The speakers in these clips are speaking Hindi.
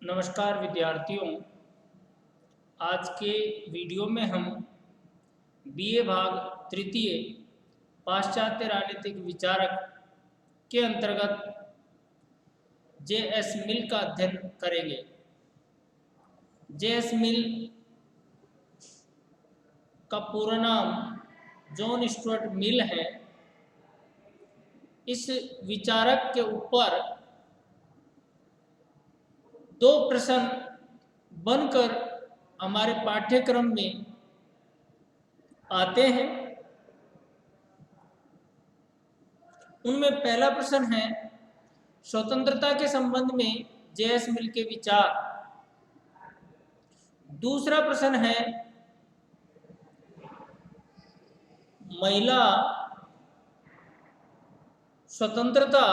नमस्कार विद्यार्थियों। आज के वीडियो में हम बीए भाग तृतीय पाश्चात्य राजनीतिक विचारक के अंतर्गत जे.एस. मिल का अध्ययन करेंगे। जे.एस. मिल का पूरा नाम जॉन स्टुअर्ट मिल है। इस विचारक के ऊपर दो प्रश्न बनकर हमारे पाठ्यक्रम में आते हैं। उनमें पहला प्रश्न है स्वतंत्रता के संबंध में जे.एस. मिल के विचार। दूसरा प्रश्न है महिला स्वतंत्रता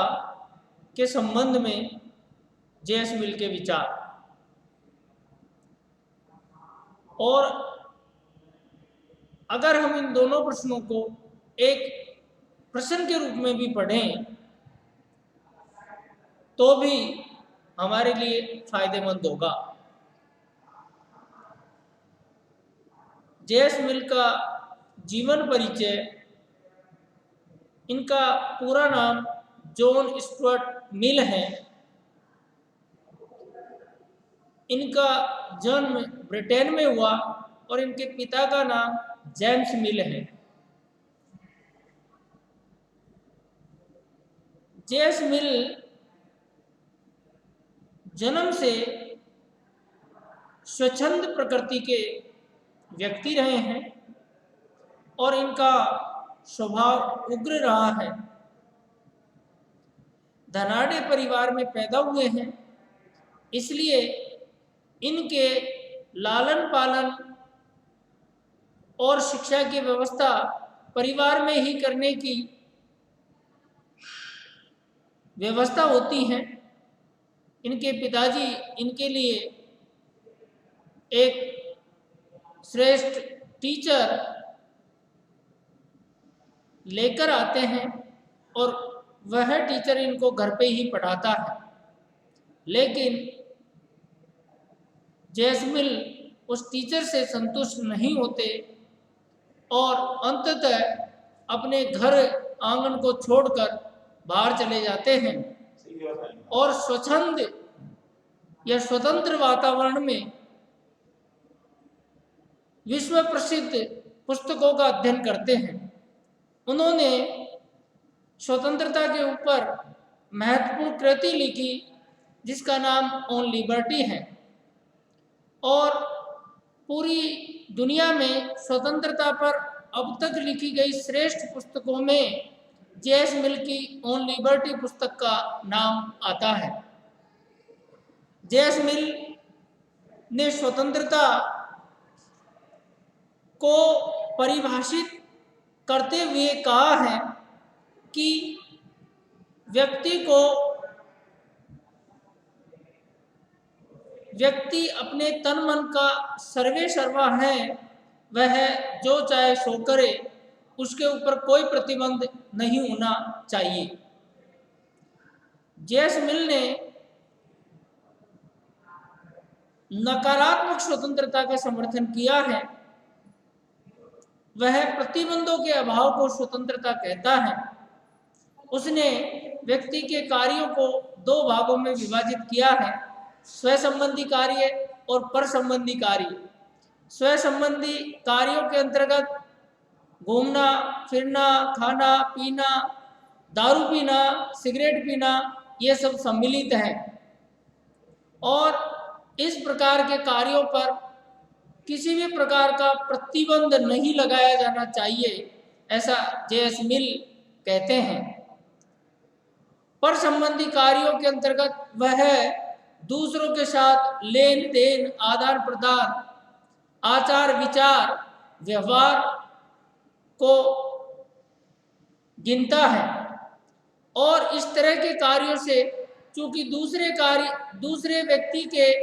के संबंध में जे.एस. मिल के विचार। और अगर हम इन दोनों प्रश्नों को एक प्रश्न के रूप में भी पढ़ें तो भी हमारे लिए फायदेमंद होगा। जे.एस. मिल का जीवन परिचय। इनका पूरा नाम जॉन स्टुअर्ट मिल है। इनका जन्म ब्रिटेन में हुआ और इनके पिता का नाम जेम्स मिल है। जे.एस. मिल जन्म से स्वच्छंद प्रकृति के व्यक्ति रहे हैं और इनका स्वभाव उग्र रहा है। धनाढ़ परिवार में पैदा हुए हैं, इसलिए इनके लालन पालन और शिक्षा की व्यवस्था परिवार में ही करने की व्यवस्था होती है। इनके पिताजी इनके लिए एक श्रेष्ठ टीचर लेकर आते हैं और वह टीचर इनको घर पे ही पढ़ाता है। लेकिन जे.एस. मिल उस टीचर से संतुष्ट नहीं होते और अंततः अपने घर आंगन को छोड़कर बाहर चले जाते हैं और स्वच्छंद या स्वतंत्र वातावरण में विश्व प्रसिद्ध पुस्तकों का अध्ययन करते हैं। उन्होंने स्वतंत्रता के ऊपर महत्वपूर्ण कृति लिखी जिसका नाम ऑन लिबर्टी है और पूरी दुनिया में स्वतंत्रता पर अब तक लिखी गई श्रेष्ठ पुस्तकों में जे.एस. मिल की ऑन लिबर्टी पुस्तक का नाम आता है। जे.एस. मिल ने स्वतंत्रता को परिभाषित करते हुए कहा है कि व्यक्ति अपने तन मन का सर्वे सर्वा है, वह जो चाहे सो करे, उसके ऊपर कोई प्रतिबंध नहीं होना चाहिए। जे.एस. मिल ने नकारात्मक स्वतंत्रता का समर्थन किया है। वह प्रतिबंधों के अभाव को स्वतंत्रता कहता है। उसने व्यक्ति के कार्यों को दो भागों में विभाजित किया है, स्व संबंधी कार्य और पर संबंधी कार्य। स्व संबंधी कार्यों के अंतर्गत घूमना फिरना, खाना पीना, दारू पीना, सिगरेट पीना, ये सब सम्मिलित है और इस प्रकार के कार्यों पर किसी भी प्रकार का प्रतिबंध नहीं लगाया जाना चाहिए, ऐसा जे.एस. मिल कहते हैं। पर संबंधी कार्यों के अंतर्गत वह दूसरों के साथ लेन देन, आदान प्रदान, आचार विचार, व्यवहार को गिनता है और इस तरह के कार्यों से चूंकि दूसरे व्यक्ति के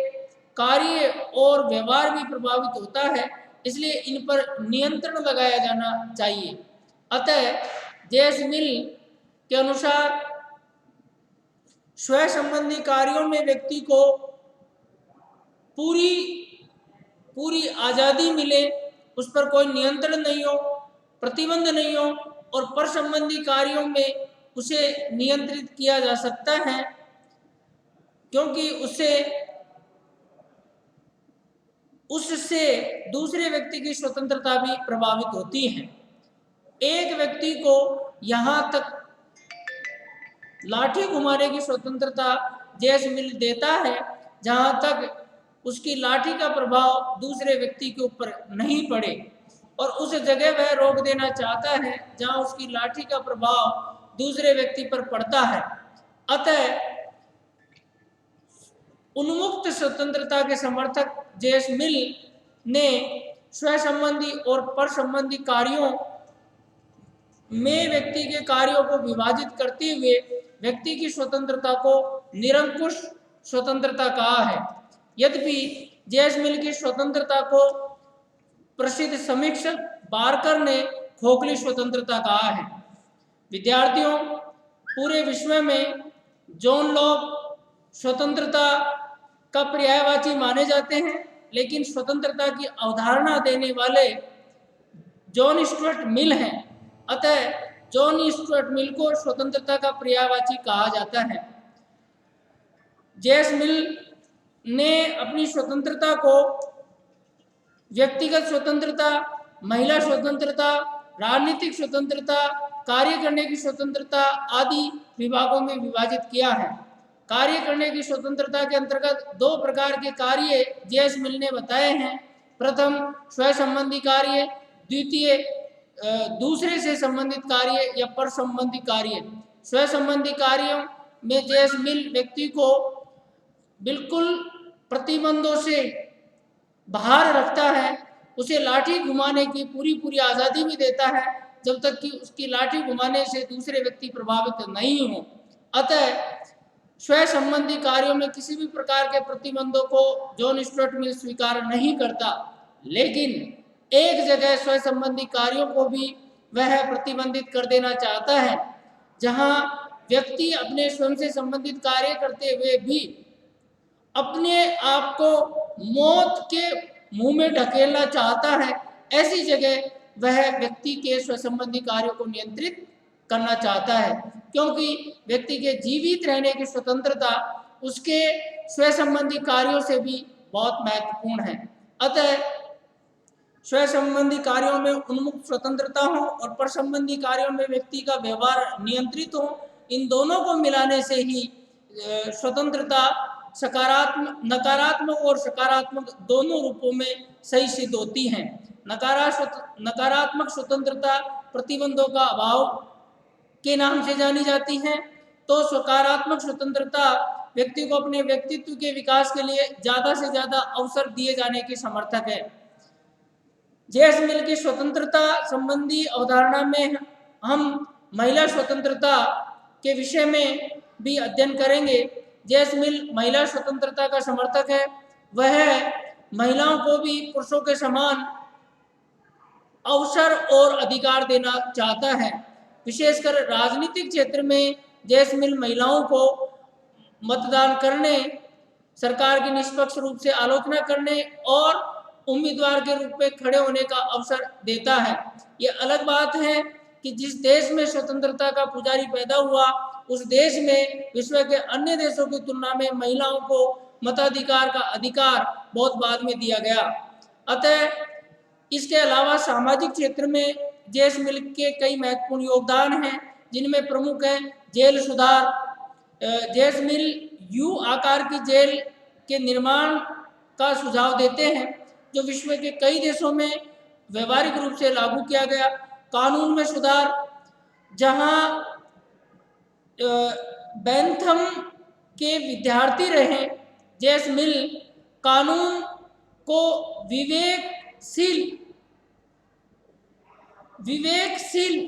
कार्य और व्यवहार भी प्रभावित होता है, इसलिए इन पर नियंत्रण लगाया जाना चाहिए। अतः जे.एस. मिल के अनुसार स्व संबंधी कार्यों में व्यक्ति को पूरी पूरी आज़ादी मिले, उस पर कोई नियंत्रण नहीं हो, प्रतिबंध नहीं हो, और पर संबंधी कार्यों में उसे नियंत्रित किया जा सकता है, क्योंकि उससे दूसरे व्यक्ति की स्वतंत्रता भी प्रभावित होती है। एक व्यक्ति को यहाँ तक लाठी घुमाने की स्वतंत्रता जैस मिल देता है जहाँ तक उसकी लाठी का प्रभाव दूसरे व्यक्ति के ऊपर नहीं पड़े, और उस जगह वह रोक देना चाहता है जहाँ उसकी लाठी का प्रभाव दूसरे व्यक्ति पर पड़ता है। अतः उन्मुक्त स्वतंत्रता के समर्थक जेस मिल ने स्व संबंधी और पर संबंधी कार्यों में व्यक्ति के कार्यों को विभाजित करते हुए व्यक्ति की स्वतंत्रता को निरंकुश स्वतंत्रता कहा है। यद्यपि जेस मिल की स्वतंत्रता को प्रसिद्ध समीक्षक बार्कर ने खोखली स्वतंत्रता कहा है। विद्यार्थियों, पूरे विश्व में जॉन लॉक स्वतंत्रता का पर्यायवाची माने जाते हैं, लेकिन स्वतंत्रता की अवधारणा देने वाले जॉन स्टुअर्ट मिल हैं। अतः जॉन स्टुअर्ट मिल को स्वतंत्रता का पर्यायवाची कहा जाता है। जेस मिल ने अपनी स्वतंत्रता को व्यक्तिगत स्वतंत्रता, महिला स्वतंत्रता, राजनीतिक स्वतंत्रता, कार्य करने की स्वतंत्रता आदि विभागों में विभाजित किया है। कार्य करने की स्वतंत्रता के अंतर्गत दो प्रकार के कार्य जेस मिल ने बताए हैं। प्रथम स्व संबंधी कार्य, द्वितीय दूसरे से संबंधित कार्य या पर संबंधी कार्य। स्व संबंधी कार्यों में जेस मिल व्यक्ति को बिल्कुल प्रतिबंधों से बाहर रखता है, उसे लाठी घुमाने की पूरी आज़ादी भी देता है जब तक कि उसकी लाठी घुमाने से दूसरे व्यक्ति प्रभावित नहीं हो। अतः स्व संबंधी कार्यों में किसी भी प्रकार के प्रतिबंधों को जॉन स्टुअर्ट मिल स्वीकार नहीं करता, लेकिन एक जगह स्व संबंधी कार्यों को भी वह प्रतिबंधित कर देना चाहता है, जहां व्यक्ति अपने स्वयं से संबंधित कार्य करते हुए भी अपने आप को मौत के मुंह में ढकेलना चाहता है। ऐसी जगह वह व्यक्ति के स्व संबंधी कार्यों को नियंत्रित करना चाहता है, क्योंकि व्यक्ति के जीवित रहने की स्वतंत्रता उसके स्व संबंधी कार्यों से भी बहुत महत्वपूर्ण है। अतः स्व संबंधी कार्यों में उन्मुक्त स्वतंत्रता हो और पर संबंधी कार्यों में व्यक्ति का व्यवहार नियंत्रित हो, इन दोनों को मिलाने से ही स्वतंत्रता नकारात्मक और सकारात्मक दोनों रूपों में सही सिद्ध होती हैं। नकारात्मक स्वतंत्रता प्रतिबंधों का अभाव के नाम से जानी जाती है, तो सकारात्मक स्वतंत्रता व्यक्ति को अपने व्यक्तित्व के विकास के लिए ज़्यादा से ज़्यादा अवसर दिए जाने की समर्थक है। जेस मिल की स्वतंत्रता संबंधी अवधारणा में हम महिला स्वतंत्रता के विषय में भी अध्ययन करेंगे। जेस मिल महिला स्वतंत्रता का समर्थक है। वह महिलाओं को भी पुरुषों के समान अवसर और अधिकार देना चाहता है। विशेषकर राजनीतिक क्षेत्र में जेस मिल महिलाओं को मतदान करने, सरकार की निष्पक्ष रूप से आलोचना करने और उम्मीदवार के रूप में खड़े होने का अवसर देता है। ये अलग बात है कि जिस देश में स्वतंत्रता का पुजारी पैदा हुआ, उस देश में विश्व के अन्य देशों की तुलना में महिलाओं को मताधिकार का अधिकार बहुत बाद में दिया गया। अतः इसके अलावा सामाजिक क्षेत्र में जेस मिल के कई महत्वपूर्ण योगदान हैं, जिनमें प्रमुख है जेल सुधार। जेस मिल यू आकार की जेल के निर्माण का सुझाव देते हैं, जो विश्व के कई देशों में व्यवहारिक रूप से लागू किया गया। कानून में सुधार, जहां बैंथम के विद्यार्थी रहे, जेस मिल कानून को विवेकशील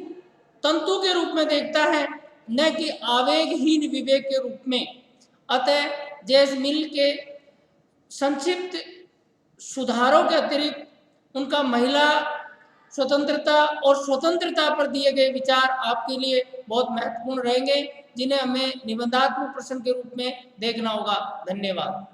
तंतु के रूप में देखता है, न कि आवेगहीन विवेक के रूप में। अतः जेस मिल के संक्षिप्त सुधारों के अतिरिक्त उनका महिला स्वतंत्रता और स्वतंत्रता पर दिए गए विचार आपके लिए बहुत महत्वपूर्ण रहेंगे, जिन्हें हमें निबंधात्मक प्रश्न के रूप में देखना होगा। धन्यवाद।